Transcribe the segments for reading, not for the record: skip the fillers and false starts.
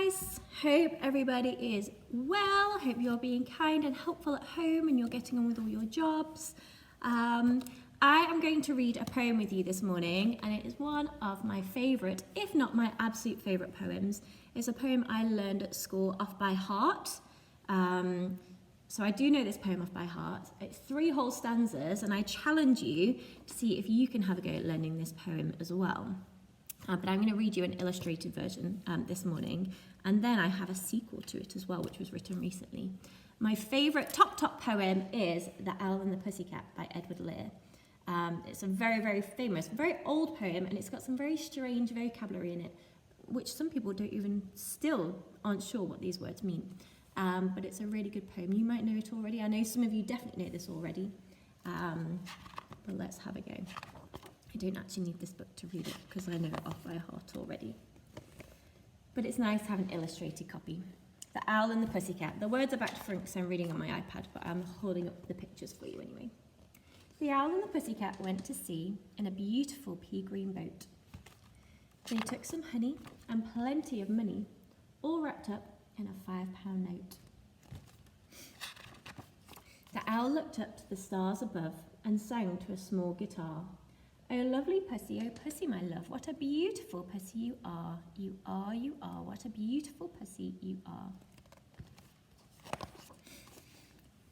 guys, hope everybody is well. Hope you're being kind and helpful at home and you're getting on with all your jobs. I am going to read a poem with you this morning, and it is one of my favourite, if not my absolute favourite poems. It's a poem I learned at school off by heart. So I do know this poem off by heart. It's 3 whole stanzas, and I challenge you to see if you can have a go at learning this poem as well. But I'm going to read you an illustrated version this morning, and then I have a sequel to it as well, which was written recently. My favourite top poem is The Owl and the Pussycat by Edward Lear. It's a very, very famous, very old poem, and it's got some very strange vocabulary in it, which some people still aren't sure what these words mean. But it's a really good poem. You might know it already. I know some of you definitely know this already. But let's have a go. I don't actually need this book to read it because I know it off by heart already. But it's nice to have an illustrated copy. The Owl and the Pussycat. The words are back to front because I'm reading on my iPad, but I'm holding up the pictures for you anyway. The Owl and the Pussycat went to sea in a beautiful pea-green boat. They took some honey and plenty of money, all wrapped up in a £5 note. The owl looked up to the stars above and sang to a small guitar. Oh lovely pussy, oh pussy my love, what a beautiful pussy you are. You are, you are, what a beautiful pussy you are.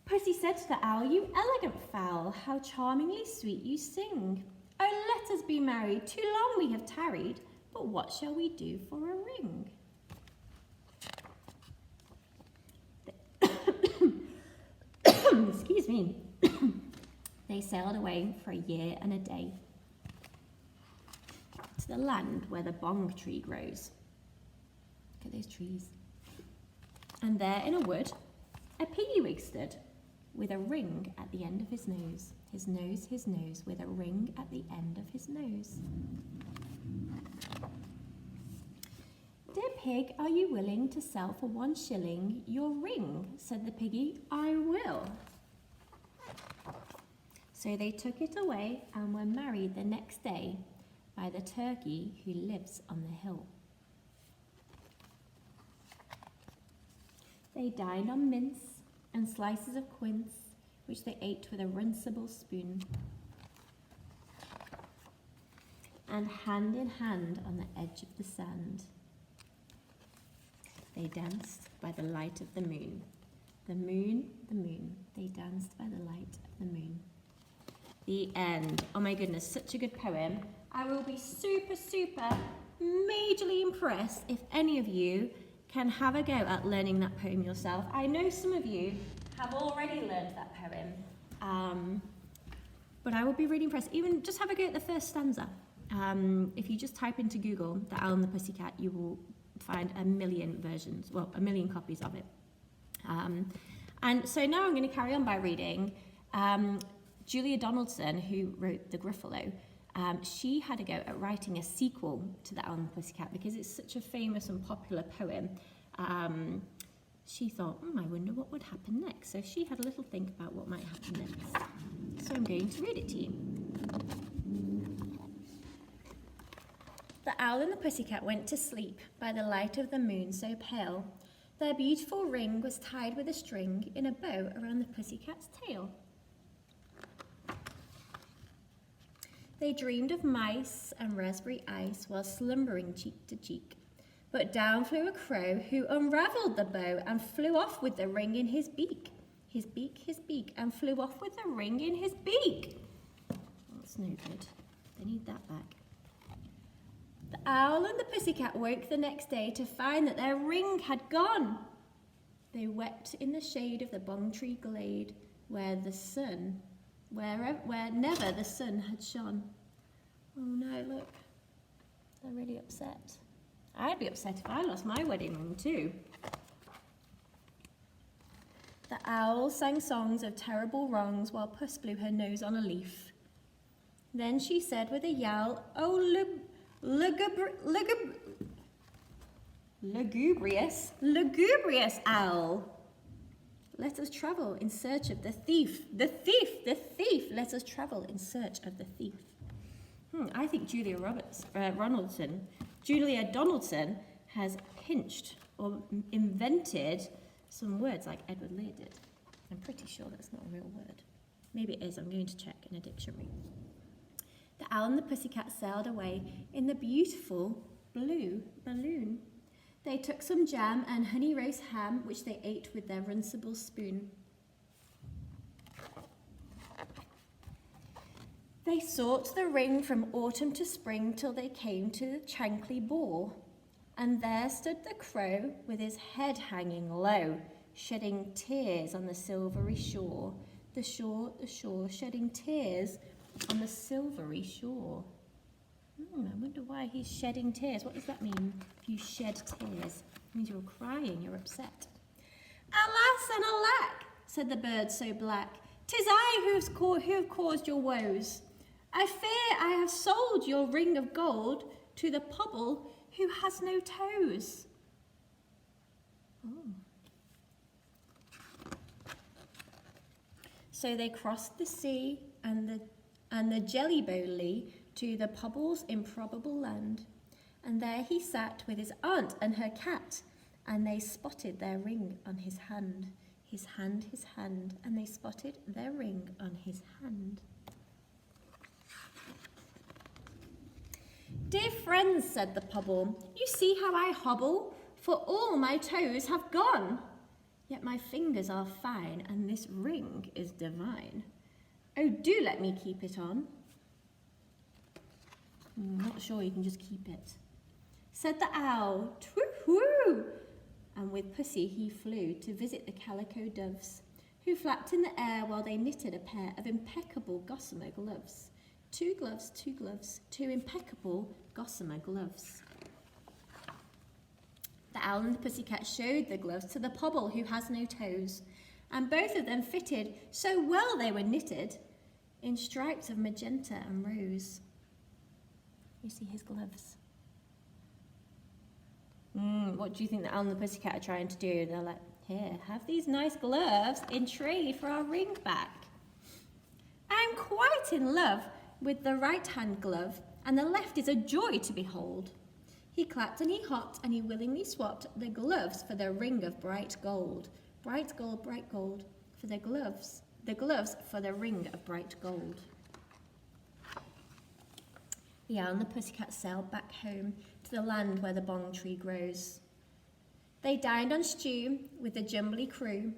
Pussy said to the owl, you elegant fowl, how charmingly sweet you sing. Oh let us be married, too long we have tarried, but what shall we do for a ring? Excuse me. They sailed away for a year and a day to the land where the bong tree grows. Look at those trees. And there in a wood, a piggy-wig stood with a ring at the end of his nose. His nose, with a ring at the end of his nose. Dear pig, are you willing to sell for 1 shilling your ring? Said the piggy, I will. So they took it away and were married the next day by the turkey who lives on the hill. They dined on mince and slices of quince, which they ate with a rinsable spoon. And hand in hand on the edge of the sand, they danced by the light of the moon. The moon, they danced by the light of the moon. The end. Oh my goodness, such a good poem. I will be super majorly impressed if any of you can have a go at learning that poem yourself. I know some of you have already learned that poem, but I will be really impressed. Even just have a go at the first stanza. If you just type into Google The Owl and the Pussycat, you will find a million copies of it. And so now I'm going to carry on by reading Julia Donaldson, who wrote The Gruffalo. She had a go at writing a sequel to The Owl and the Pussycat because it's such a famous and popular poem. She thought, I wonder what would happen next. So she had a little think about what might happen next. So I'm going to read it to you. The owl and the pussycat went to sleep by the light of the moon so pale. Their beautiful ring was tied with a string in a bow around the pussycat's tail. They dreamed of mice and raspberry ice while slumbering cheek to cheek. But down flew a crow who unravelled the bow and flew off with the ring in his beak. His beak, and flew off with the ring in his beak. That's no good. They need that back. The owl and the pussycat woke the next day to find that their ring had gone. They wept in the shade of the bong tree glade where never the sun had shone. Oh no, look, they're really upset. I'd be upset if I lost my wedding ring too. The owl sang songs of terrible wrongs while Puss blew her nose on a leaf. Then she said with a yowl, oh lugubrious owl, let us travel in search of the thief. The thief, let us travel in search of the thief. I think Julia Donaldson has pinched or invented some words like Edward Lear did. I'm pretty sure that's not a real word. Maybe it is. I'm going to check in a dictionary. The owl and the pussycat sailed away in the beautiful blue balloon. They took some jam and honey roast ham, which they ate with their runcible spoon. They sought the ring from autumn to spring till they came to the Chankly Bore. And there stood the crow with his head hanging low, shedding tears on the silvery shore. The shore, shedding tears on the silvery shore. I wonder why he's shedding tears. What does that mean if you shed tears? It means you're crying, you're upset. Alas and alack, said the bird so black, 'tis I who have caused your woes. I fear I have sold your ring of gold to the pobble who has no toes. So they crossed the sea and the jelly bowly to the pobble's improbable land. And there he sat with his aunt and her cat, and they spotted their ring on his hand. His hand, and they spotted their ring on his hand. Dear friends, said the pobble, you see how I hobble, for all my toes have gone. Yet my fingers are fine, and this ring is divine. Oh, do let me keep it on. I'm not sure you can just keep it. Said the owl, twoo-hoo, and with Pussy he flew to visit the calico doves, who flapped in the air while they knitted a pair of impeccable gossamer gloves. Two gloves, two impeccable gossamer gloves. The owl and the pussycat showed the gloves to the pobble who has no toes, and both of them fitted so well they were knitted in stripes of magenta and rose. You see his gloves. What do you think the owl and the pussycat are trying to do? They're like, here, have these nice gloves in trade for our ring back. I'm quite in love with the right-hand glove, and the left is a joy to behold. He clapped and he hopped, and he willingly swapped the gloves for the ring of bright gold. Bright gold, for the gloves for the ring of bright gold. The owl and the pussycat sailed back home to the land where the bong tree grows. They dined on stew with the jumbly crew,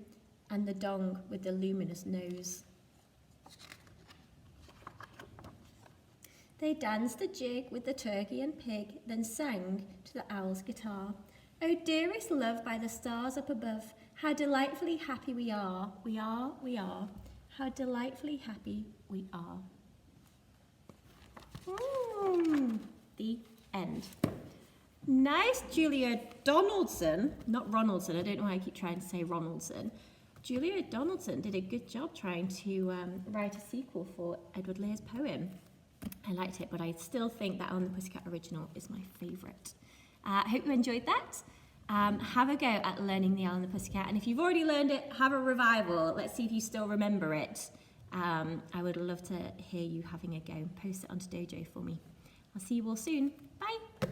and the dong with the luminous nose. They danced a jig with the turkey and pig, then sang to the owl's guitar. Oh, dearest love, by the stars up above, how delightfully happy we are. We are, how delightfully happy we are. The end. Nice, Julia Donaldson, not Ronaldson, I don't know why I keep trying to say Ronaldson. Julia Donaldson did a good job trying to write a sequel for Edward Lear's poem. I liked it, but I still think that Owl and the Pussycat original is my favourite. I hope you enjoyed that. Have a go at learning the Owl and the Pussycat, and if you've already learned it, have a revival. Let's see if you still remember it. I would love to hear you having a go. Post it onto Dojo for me. I'll see you all soon. Bye.